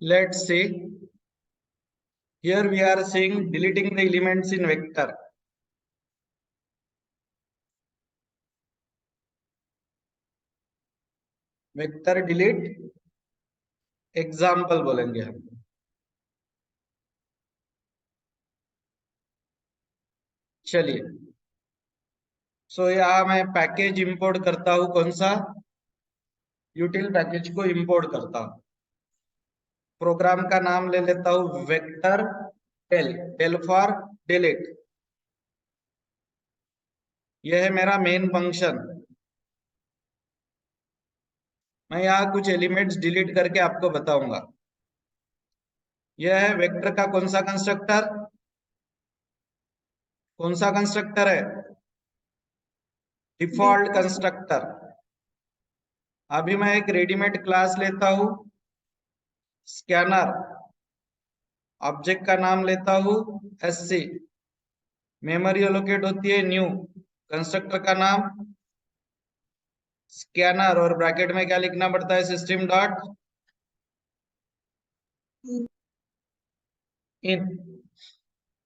Let's see. Here we are seeing deleting the elements in vector. Vector delete example बोलेंगे हम. चलिए, सो यहाँ मैं पैकेज इंपोर्ट करता हूं. कौन सा? यूटिल पैकेज को इंपोर्ट करता हूं. प्रोग्राम का नाम ले लेता हूं vector del. Del for delete. यह है मेरा मेन फंक्शन. मैं यहाँ कुछ एलिमेंट्स डिलीट करके आपको बताऊंगा. यह है वेक्टर का कौन सा कंस्ट्रक्टर? कौन सा कंस्ट्रक्टर है? Default constructor. अभी मैं एक रेडीमेड क्लास लेता हूं स्कैनर. ऑब्जेक्ट का नाम लेता हूं एससी. मेमोरी एलोकेट होती है न्यू. कंस्ट्रक्टर का नाम स्कैनर और ब्रैकेट में क्या लिखना पड़ता है? System dot in.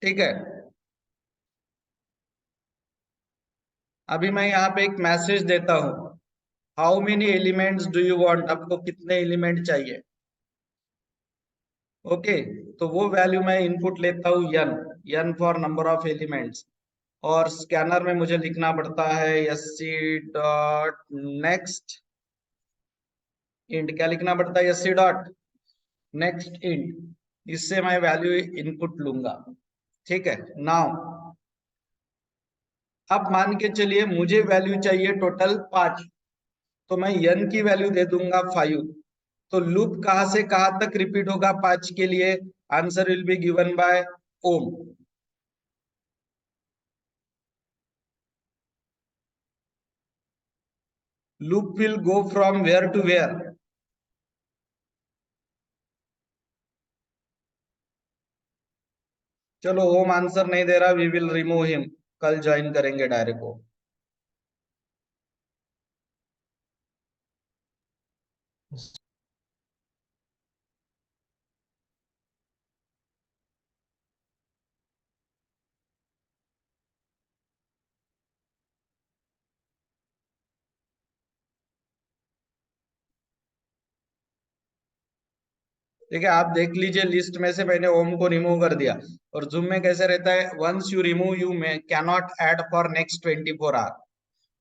ठीक है. अभी मैं यहाँ पे एक मैसेज देता हूं. How many elements do you want? आपको कितने एलिमेंट चाहिए? ओके, तो वो वैल्यू मैं इनपुट लेता हूं n. n for number of elements. और स्कैनर में मुझे लिखना पड़ता है sc डॉट नेक्स्ट इंट. क्या लिखना पड़ता है? sc dot next int. इससे मैं वैल्यू इनपुट लूंगा. ठीक है. नाउ अब मान के चलिए मुझे वैल्यू चाहिए टोटल 5. तो मैं n की वैल्यू दे दूंगा 5. तो लूप कहां से कहां तक रिपीट होगा 5 के लिए? Answer will be given by Om. Loop will go from where to where? चलो, ओम आंसर नहीं दे रहा. We will remove him. कल ज्वाइन करेंगे डायरेक्ट को. ठीक है, आप देख लीजिए लिस्ट में से मैंने ओम को रिमूव कर दिया. और जूम में कैसे रहता है? Once you remove you may cannot add for next 24 hour.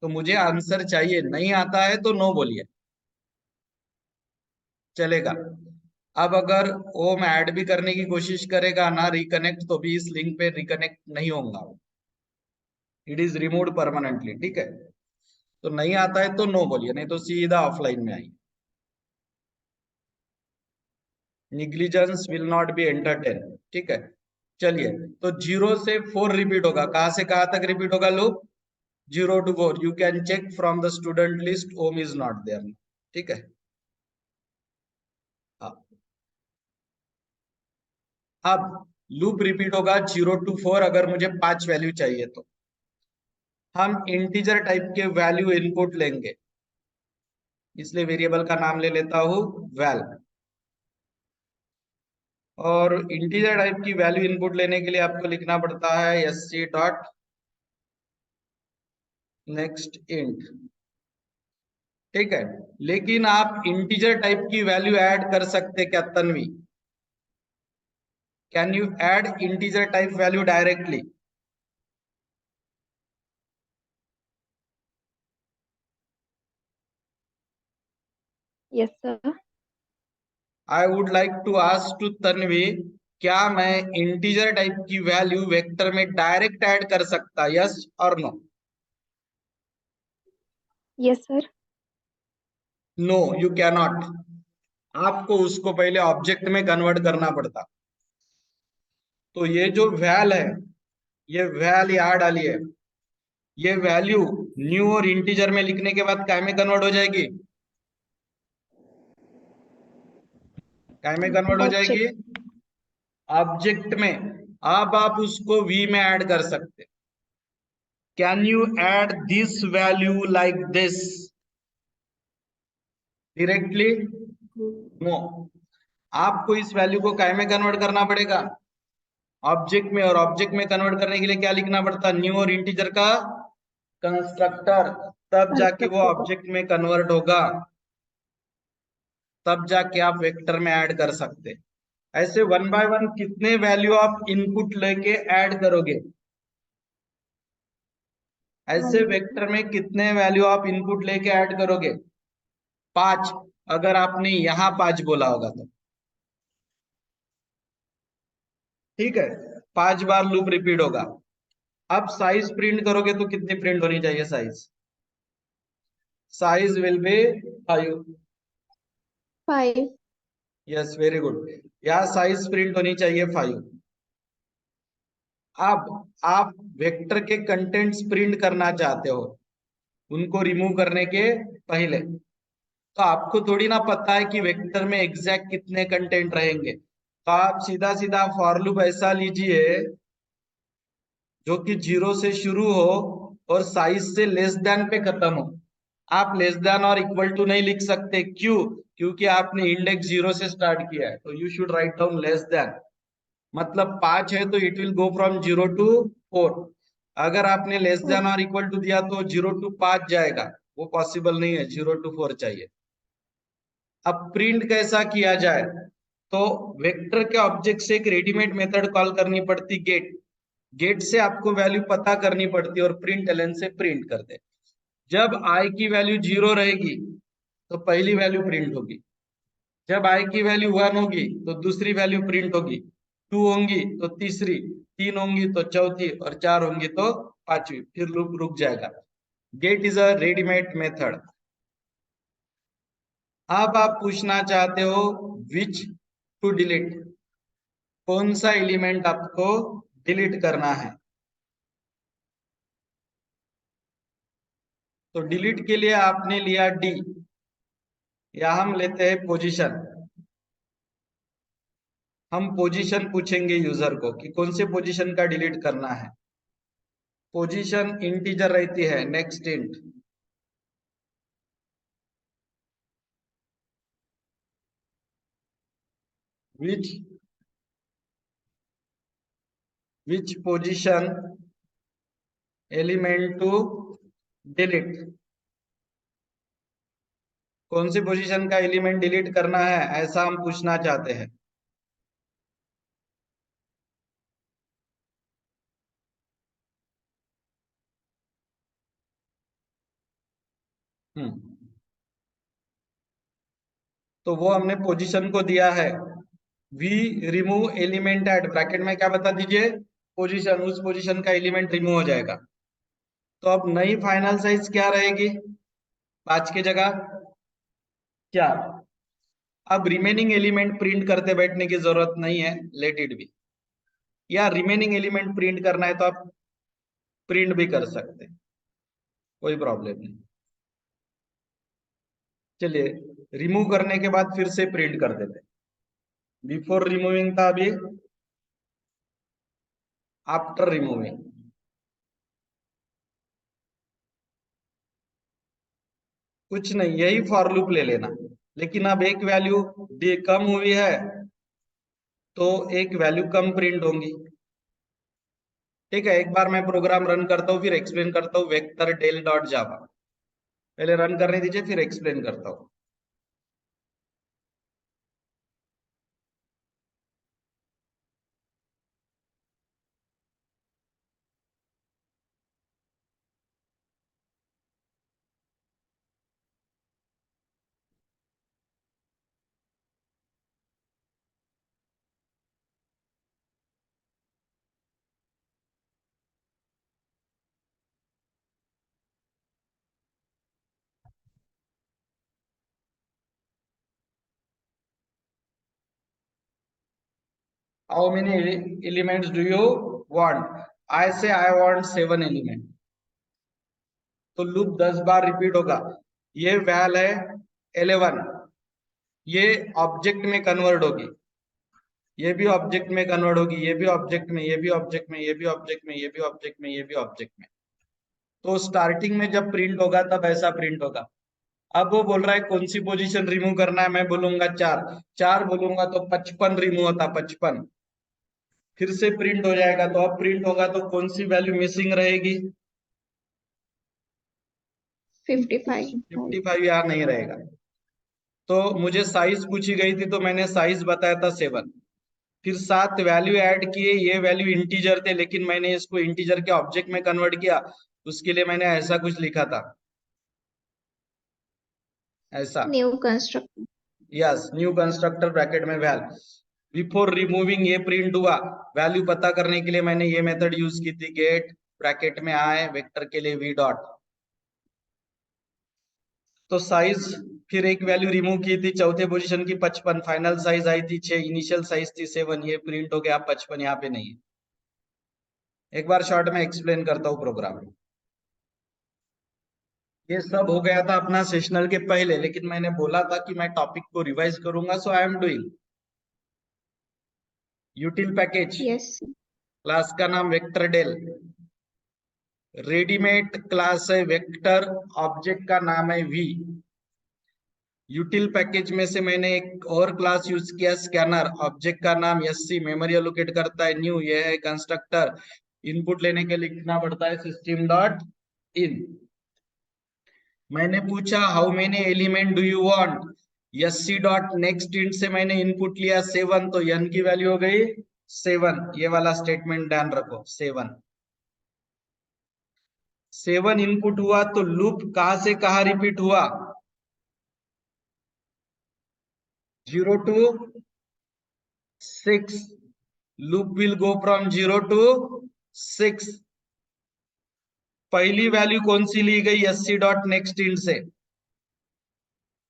तो मुझे आंसर चाहिए. नहीं आता है तो नो बोलिए, चलेगा. अब अगर ओम ऐड भी करने की कोशिश करेगा ना रिकनेक्ट, तो भी इस लिंक पे रिकनेक्ट नहीं होगा. It is removed permanently. ठीक है. तो नहीं आता है तो नो बोलिए, नहीं तो सीधा ऑफलाइन में आइए. Negligence will not be entertain. ठीक है. चलिए, तो 0 से 4 रिपीट होगा. कहां से कहां तक रिपीट होगा loop? 0 to 4. You can check from the student list. Om is not there. ठीक है. हाँ. अब लूप रिपीट होगा 0 to 4. अगर मुझे 5 वैल्यू चाहिए तो हम इंटीजर टाइप के वैल्यू इनपुट लेंगे. इसलिए वेरिएबल का नाम ले लेता हूं वैल. और इंटीजर टाइप की वैल्यू इनपुट लेने के लिए आपको लिखना पड़ता है sc डॉट नेक्स्ट इंट. ठीक है. लेकिन आप इंटीजर टाइप की वैल्यू ऐड कर सकते क्या Tanvi? Can you add integer type value directly? Yes, sir. I would like to ask to Tanvi, क्या मैं इंटीजर टाइप की वैल्यू वेक्टर में डायरेक्ट ऐड कर सकता? यस और no? Yes, sir. No, you cannot. आपको उसको पहले ऑब्जेक्ट में कन्वर्ट करना पड़ता. तो ये जो वैल है, ये वैल याद डालिए. ये वैल्यू न्यू और इंटीजर में लिखने के बाद काय में कन्वर्ट हो जाएगी? काय में कन्वर्ट हो Object. जाएगी? ऑब्जेक्ट में. अब आप उसको वी में ऐड कर सकते. Can you add this value like this directly? No. आपको इस वैल्यू को काय में कन्वर्ट करना पड़ेगा, ऑब्जेक्ट में, और ऑब्जेक्ट में कन्वर्ट करने के लिए क्या लिखना पड़ता, न्यू और इंटीजर का कंस्ट्रक्टर, तब जाके वो ऑब्जेक्ट में कन्वर्ट होगा, तब जाके आप वेक्टर में ऐड कर सकते। ऐसे वन बाय वन कितने वैल्यू आप इनपुट लेके ऐड करोगे, ऐसे वेक्टर में कितने वैल्यू आप इनपुट लेके ऐड करोगे, 5, अगर आपने यहां 5 बोला होगा तो, ठीक है, 5 बार लूप रिपीट होगा। अब साइज प्रिंट करोगे तो कितनी प्रिंट होनी चाहिए, size will be 5। 5। Yes, very good, यहाँ साइज प्रिंट होनी चाहिए 5। अब आप वेक्टर के कंटेंट्स प्रिंट करना चाहते हो, उनको रिमूव करने के पहले, तो आपको थोड़ी ना पता है कि वेक्टर में एग्जैक्ट कितने कंटेंट रहेंगे, तो आप सीधा सीधा फॉर लूप ऐसा लीजिए जो कि 0 से शुरू हो और साइज से लेस देन पे खत्म हो। आप लेस देन और इक्वल टू नहीं लिख सकते, क्यों, क्योंकि आपने इंडेक्स 0 से स्टार्ट किया है, तो you should write down less than, मतलब 5 है तो it will go from 0 to 4। अगर आपने लेस देन और इक्वल टू दिया तो 0 to 5 जाएगा, वो पॉसिबल नहीं है, 0 to 4 चाहिए। अब प्रिंट कैसा किया जाए, तो वेक्टर के ऑब्जेक्ट से एक रेडीमेड मेथड कॉल करनी पड़ती, गेट। गेट से आपको वैल्यू पता करनी पड़ती और प्रिंट एलन से प्रिंट कर दे। जब आई की वैल्यू 0 रहेगी तो पहली वैल्यू प्रिंट होगी, जब आई की वैल्यू 1 होगी तो दूसरी वैल्यू प्रिंट होगी, 2 होंगी तो तीसरी, 3 होंगी तो चौथी, और 4 होंगी तो पांचवी, फिर लूप रुक जाएगा। Get is a readymade method. अब आप पूछना चाहते हो विच टू डिलीट, कौन सा एलिमेंट आपको डिलीट करना है, तो डिलीट के लिए आपने लिया डी, या हम लेते हैं पोजीशन। हम पोजीशन पूछेंगे यूजर को कि कौन से पोजीशन का डिलीट करना है। पोजीशन इंटीजर रहती है, next int, which position element to delete, कौन सी पोजीशन का एलिमेंट डिलीट करना है, ऐसा हम पूछना चाहते हैं। हम्म, तो वो हमने पोजीशन को दिया है, we remove element at, bracket में क्या बता दीजिए, पोजीशन, उस पोजीशन का एलिमेंट रिमूव हो जाएगा। तो अब नई फाइनल साइज क्या रहेगी, 5 की जगह क्या। अब रिमेनिंग एलिमेंट प्रिंट करते बैठने की जरूरत नहीं है, लेट इट बी, या रिमेनिंग एलिमेंट प्रिंट करना है तो आप प्रिंट भी कर सकते हैं, कोई प्रॉब्लम नहीं। चलिए, रिमूव करने के बाद फिर से प्रिंट कर देते, बिफोर रिमूविंग था अभी, आफ्टर रिमूविंग। कुछ नहीं, यही फॉर लूप ले लेना, लेकिन अब एक वैल्यू कम हुई है तो एक वैल्यू कम प्रिंट होंगी। ठीक है, एक बार मैं प्रोग्राम रन करता हूँ फिर एक्सप्लेन करता हूँ, वेक्टर डेल डॉट जावा, पहले रन करने दीजिए फिर एक्सप्लेन करता हूँ। How many elements do you want, I say I want 7 element, तो लूप 10 बार रिपीट होगा। ये वैल है 11, ये ऑब्जेक्ट में कन्वर्ट होगी, ये भी ऑब्जेक्ट में कन्वर्ट होगी, ये भी ऑब्जेक्ट में, ये भी ऑब्जेक्ट में, ये भी ऑब्जेक्ट में, ये भी ऑब्जेक्ट में, ये भी ऑब्जेक्ट में। तो स्टार्टिंग में जब प्रिंट होगा तब ऐसा प्रिंट होगा, अब वो बोल रहा है कौन सी पोजीशन रिमूव करना है, मैं बोलूंगा 4, 4 बोलूंगा तो 55 रिमूव होता, 55 फिर से प्रिंट हो जाएगा। तो अब प्रिंट होगा तो कौन सी वैल्यू मिसिंग रहेगी? 55. 55 यहाँ नहीं रहेगा। तो मुझे साइज पूछी गई थी तो मैंने साइज बताया था 7। फिर 7 वैल्यू ऐड किए, ये वैल्यू इंटीजर थे लेकिन मैंने इसको इंटीजर के ऑब्जेक्ट में कन्वर्ट किया, उसके लिए मैंने ऐसा कुछ लिखा था, ऐसा। New construct. Yes, new constructor bracket में वैल, बिफोर रिमूविंग ये प्रिंट हुआ। वैल्यू पता करने के लिए मैंने ये मेथड यूज की थी, गेट ब्रैकेट में आए वेक्टर के लिए वी डॉट। तो साइज फिर एक वैल्यू रिमूव की थी चौथे पोजीशन की 55, फाइनल साइज आई थी 6, इनिशियल साइज थी 7, ये प्रिंट हो गया 55, यहाँ पे नहीं है। एक बार शॉर्ट में एक्सप्लेन करता हूँ प्रोग्राम। ये सब हो गया था अपना सेशनल के पहले, लेकिन मैंने बोला था कि मैं टॉपिक को रिवाइज करूंगा, so I am doing. Util package, Yes. Class का नाम वेक्टर डेल, रेडीमेड क्लास है वेक्टर, ऑब्जेक्ट का नाम है वी। यूटिल पैकेज में से मैंने एक और क्लास यूज किया स्कैनर, ऑब्जेक्ट का नाम एससी, मेमोरी एलोकेट करता है न्यू, ये है कंस्ट्रक्टर। इनपुट लेने के लिए लिखना पड़ता है सिस्टम डॉट इन। मैंने पूछा how many element do you want, SC dot next int से मैंने इनपुट लिया 7, तो n की वैल्यू हो गई 7। ये वाला स्टेटमेंट ध्यान रखो, 7 7 इनपुट हुआ तो लूप कहां से कहां रिपीट हुआ? 0 to 6, loop will go from 0 to 6। पहली वैल्यू कौन सी ली गई एससी डॉट नेक्स्ट इंट से?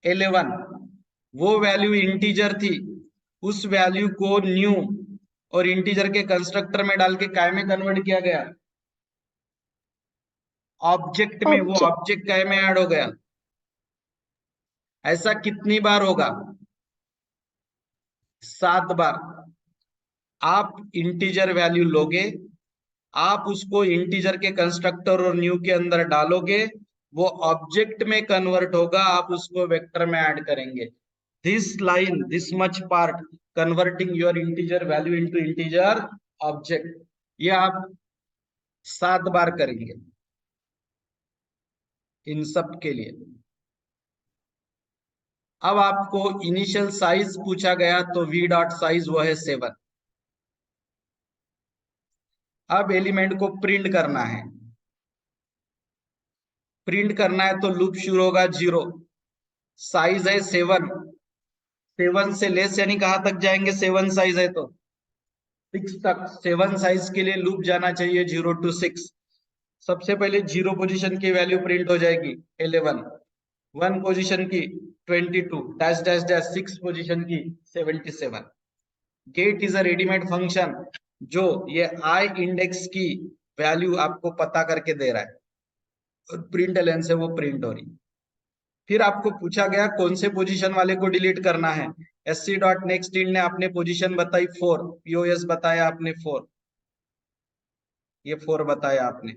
11। वो वैल्यू इंटीजर थी, उस वैल्यू को न्यू और इंटीजर के कंस्ट्रक्टर में डाल के काय में कन्वर्ट किया गया? ऑब्जेक्ट में। वो Object. ऑब्जेक्ट काय में ऐड हो गया? ऐसा कितनी बार होगा? 7 बार। आप इंटीजर वैल्यू लोगे, आप उसको इंटीजर के कंस्ट्रक्टर और न्यू के अंदर डालोगे, वो ऑब्जेक्ट में कन्वर्ट होगा, आप उसको वेक्टर में ऐड करेंगे। This line, this much part, converting your integer value into integer object, ये आप 7 बार करेंगे इन सब के लिए। अब आपको इनिशियल साइज पूछा गया तो वी डॉट साइज वो है 7। अब एलिमेंट को प्रिंट करना है। प्रिंट करना है तो लूप शुरू होगा 0, साइज है 7, 7 से लेस यानी कहां तक जाएंगे? 7 साइज है तो 6 तक। 7 साइज के लिए लूप जाना चाहिए 0 to 6। सबसे पहले 0 पोजीशन की वैल्यू प्रिंट हो जाएगी 11, 1 पोजीशन की 22, डैश डैश डैश 6 पोजीशन की 77। Get is a readymade function जो ये आई इंडेक्स की वैल्यू आपको पता करके दे रहा है, और प्रिंट एलन से वो प्रिंट हो रही। फिर आपको पूछा गया कौन से पोजीशन वाले को डिलीट करना है। एससी डॉट नेक्स्ट इंट ने आपने पोजीशन बताई 4, पीओएस बताया आपने 4, ये 4 बताया आपने।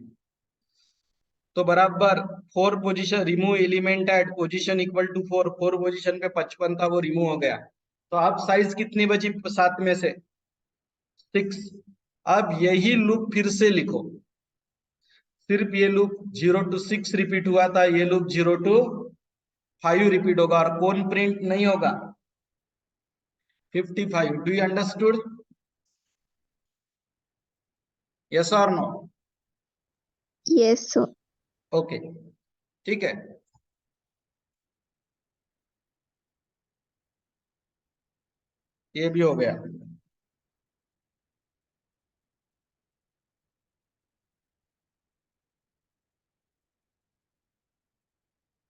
तो बराबर 4 position remove element at position equal to 4, 4 position पे 55 था, वो रिमूव हो गया। तो अब साइज कितनी बची 7 में से? 6। अब यही लूप फिर से लिखो, सिर्फ ये लूप 0 to 6 रिपीट हुआ था, ये लूप 0 to 5 रिपीट होगा, और कौन प्रिंट नहीं होगा? 55। Do you understood? यस और नो? Yes. So. ओके, ठीक है। ये भी हो गया।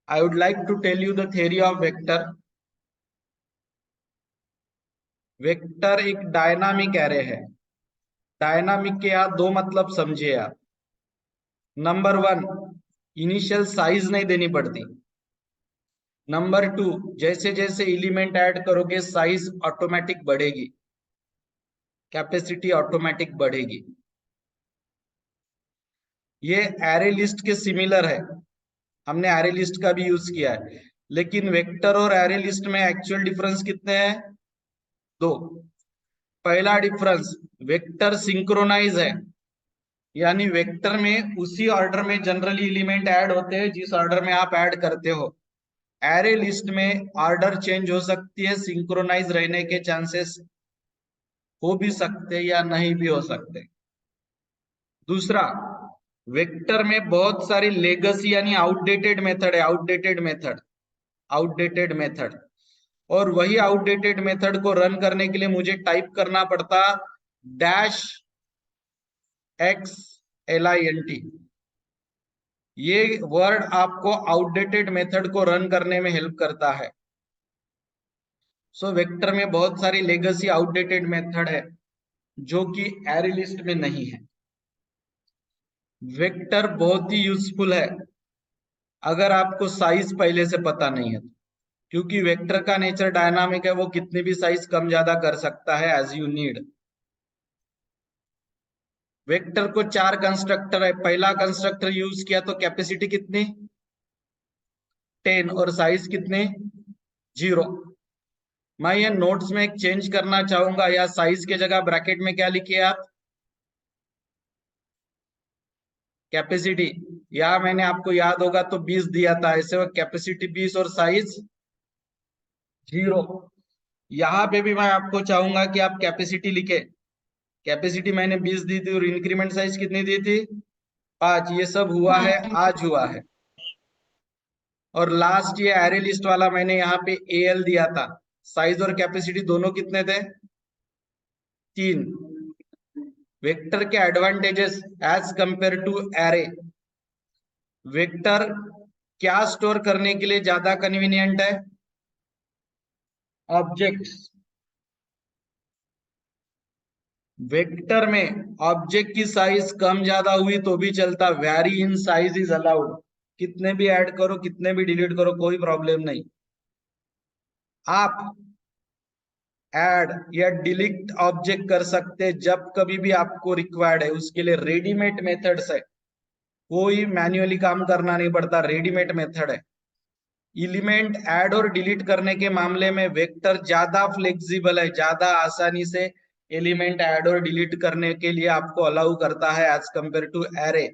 I would like to tell you the theory of vector. Vector एक डायनामिक एरे है। डायनामिक के आप दो मतलब समझिए आप। नंबर 1, इनिशियल साइज नहीं देनी पड़ती। नंबर 2, जैसे जैसे एलिमेंट ऐड करोगे साइज ऑटोमेटिक बढ़ेगी, कैपेसिटी ऑटोमेटिक बढ़ेगी। ये एरे लिस्ट के सिमिलर है, हमने एरे लिस्ट का भी यूज किया है। लेकिन वेक्टर और एरे लिस्ट में एक्चुअल डिफरेंस कितने हैं? 2। पहला डिफरेंस, वेक्टर सिंक्रोनाइज है, यानी वेक्टर में उसी ऑर्डर में जनरली एलिमेंट ऐड होते हैं जिस ऑर्डर में आप ऐड करते हो। एरे लिस्ट में ऑर्डर चेंज हो सकती है, सिंक्रोनाइज रहने के चांसेस हो भी सकते या नहीं भी हो सकते। दूसरा, वेक्टर में बहुत सारी लेगेसी यानी आउटडेटेड मेथड है, आउटडेटेड मेथड, और वही आउटडेटेड मेथड को रन करने के लिए मुझे टाइप करना पड़ता -XLINT। ये वर्ड आपको आउटडेटेड मेथड को रन करने में हेल्प करता है। सो वेक्टर में बहुत सारी लेगेसी आउटडेटेड मेथड है जो कि एरे लिस्ट में नहीं है। वेक्टर बहुत ही यूजफुल है अगर आपको साइज पहले से पता नहीं है, क्योंकि वेक्टर का नेचर डायनामिक है, वो कितनी भी साइज कम ज्यादा कर सकता है एज यू नीड। वेक्टर को 4 कंस्ट्रक्टर है, पहला कंस्ट्रक्टर यूज किया तो कैपेसिटी कितनी? 10, और साइज कितने? 0। मैं ये नोट्स में एक चेंज करना चाहूंगा, या साइज के जगह ब्रैकेट में क्या लिखिए आप? कैपेसिटी। या मैंने आपको याद होगा तो 20 दिया था, ऐसे कैपेसिटी 20 और साइज 0। यहाँ पे भी मैं आपको चाहूंगा कि आप कैपेसिटी लिखे। कैपेसिटी मैंने 20 दी थी और इंक्रीमेंट साइज कितनी दी थी? 5। ये सब हुआ है, आज हुआ है। और लास्ट ये एरे लिस्ट वाला मैंने यहाँ पे AL दिया था। साइज और कैपेसिटी दोनों कितने थे? 3। वेक्टर के advantages as compare to array. Vector क्या स्टोर करने के लिए ज्यादा कन्वीनियंट है? ऑब्जेक्ट्स। वेक्टर में ऑब्जेक्ट की साइज कम ज्यादा हुई तो भी चलता, vary in size is allowed. कितने भी ऐड करो, कितने भी डिलीट करो, कोई प्रॉब्लम नहीं। आप ऐड या डिलीट ऑब्जेक्ट कर सकते जब कभी भी आपको रिक्वायर्ड है, उसके लिए रेडीमेड मेथड्स है, कोई मैन्युअली काम करना नहीं पड़ता, रेडीमेड मेथड है। एलिमेंट ऐड और डिलीट करने के मामले में वेक्टर ज्यादा फ्लेक्सिबल है, ज्यादा आसानी से एलिमेंट ऐड और डिलीट करने के लिए आपको अलाउ करता है एज कंपेयर टू एरे।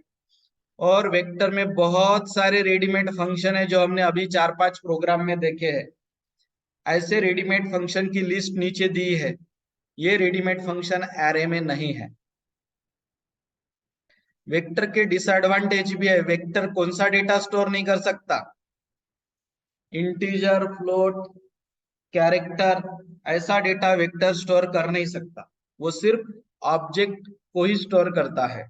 और वेक्टर में बहुत सारे रेडीमेड फंक्शन है जो हमने अभी 4-5 प्रोग्राम में देखे हैं। ऐसे रेडीमेड फंक्शन की लिस्ट नीचे दी है, ये रेडीमेड फंक्शन एरे में नहीं है। वेक्टर के डिसएडवांटेज भी है, वेक्टर कौन सा डेटा स्टोर नहीं कर सकता? इंटीजर, फ्लोट, कैरेक्टर, ऐसा डेटा वेक्टर स्टोर कर नहीं सकता, वो सिर्फ ऑब्जेक्ट को ही स्टोर करता है।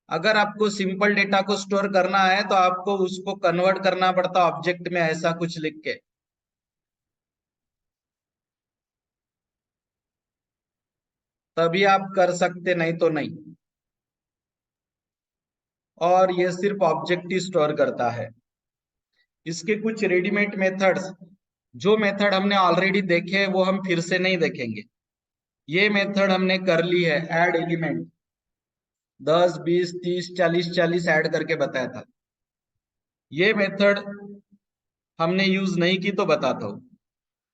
अगर आपको सिंपल डेटा को स्टोर करना है तो आपको उसको कन्वर्ट करना पड़ता ऑब्जेक्ट में, ऐसा कुछ लिख के। तभी आप कर सकते, नहीं तो नहीं। और ये सिर्फ ऑब्जेक्ट ही स्टोर करता है। इसके कुछ रेडीमेड मेथड्स, जो मेथड हमने ऑलरेडी देखे वो हम फिर से नहीं देखेंगे। ये मेथड हमने कर ली है, ऐड एलिमेंट 10, 20, 30, 40, 40 ऐड करके बताया था। ये मेथड हमने यूज नहीं की तो बताता हूं।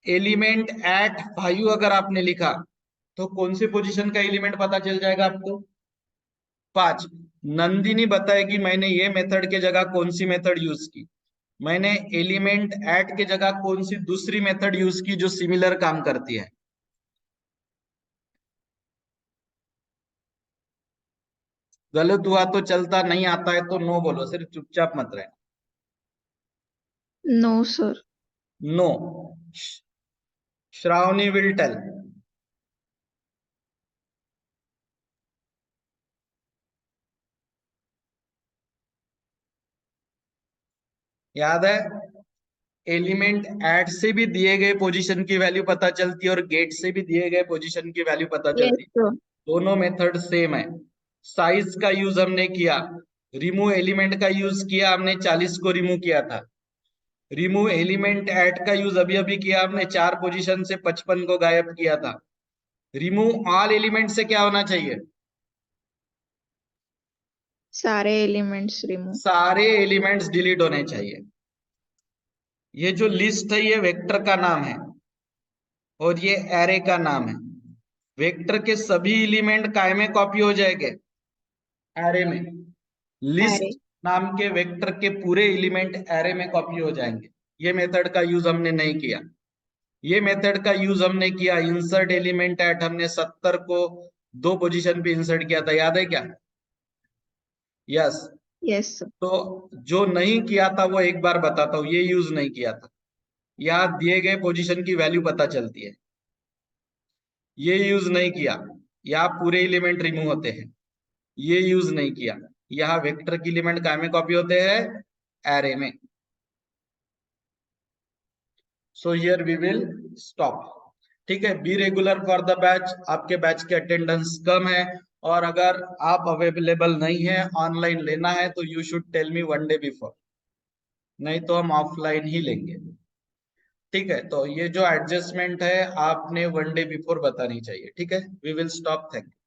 एलिमेंट एट 5 अगर आपने लिखा तो कौन सी पोजीशन का एलिमेंट पता चल जाएगा आपको? 5। नंदिनी बताएगी मैंने ये मेथड के जगह कौन सी मेथड यूज की, मैंने एलिमेंट ऐड के जगह कौन सी दूसरी मेथड यूज की जो सिमिलर काम करती है। गलत हुआ तो चलता, नहीं आता है तो नो बोलो, सिर्फ चुपचाप मत रहे। No, sir. No. Shravani will tell. याद है, एलिमेंट ऐड से भी दिए गए पोजीशन की वैल्यू पता चलती है और गेट से भी दिए गए पोजीशन की वैल्यू पता Yes, चलती है। sir. दोनों मेथड सेम है। साइज का यूज हमने किया, रिमूव एलिमेंट का यूज किया हमने, 40 को रिमूव किया था। रिमूव एलिमेंट ऐड का यूज अभी अभी किया हमने, 4 पोजीशन से 55 को गायब किया था। रिमूव ऑल एलिमेंट से क्या होना चाहिए? सारे एलिमेंट्स रिमूव। सारे एलिमेंट्स डिलीट होने चाहिए। ये जो लिस्ट है ये वेक्टर का नाम है और ये एरे का नाम है। वेक्टर के सभी एलिमेंट काय में कॉपी हो जाएंगे, एरे में। एरे। लिस्ट नाम के वेक्टर के पूरे एलिमेंट एरे में कॉपी हो जाएंगे। ये मेथड का यूज हमने नहीं किया। ये मेथड का यूज हमने किया इंसर्ट एलिमेंट एट, हमने 70 को 2 पोजीशन पे इंसर्ट किया था, याद है क्या? यस। Yes sir. तो जो नहीं किया था वो एक बार बताता हूँ, ये यूज नहीं किया था। यहाँ दिए गए पोजीशन की वैल्यू पता चलती है, ये यूज नहीं किया। यहाँ पूरे एलिमेंट रिमूव होते हैं, ये यूज नहीं किया। यहाँ वेक्टर के एलिमेंट काय में कॉपी होते हैं, एरे में। So here we will stop. ठीक है, be regular for the batch. आपके बैच के अटेंडेंस कम है और अगर आप अवेलेबल नहीं है, ऑनलाइन लेना है, तो you should tell me 1 day before, नहीं तो हम ऑफलाइन ही लेंगे। ठीक है, तो ये जो एडजस्टमेंट है आपने 1 डे बिफोर बतानी चाहिए। ठीक है, we will stop. Thank you.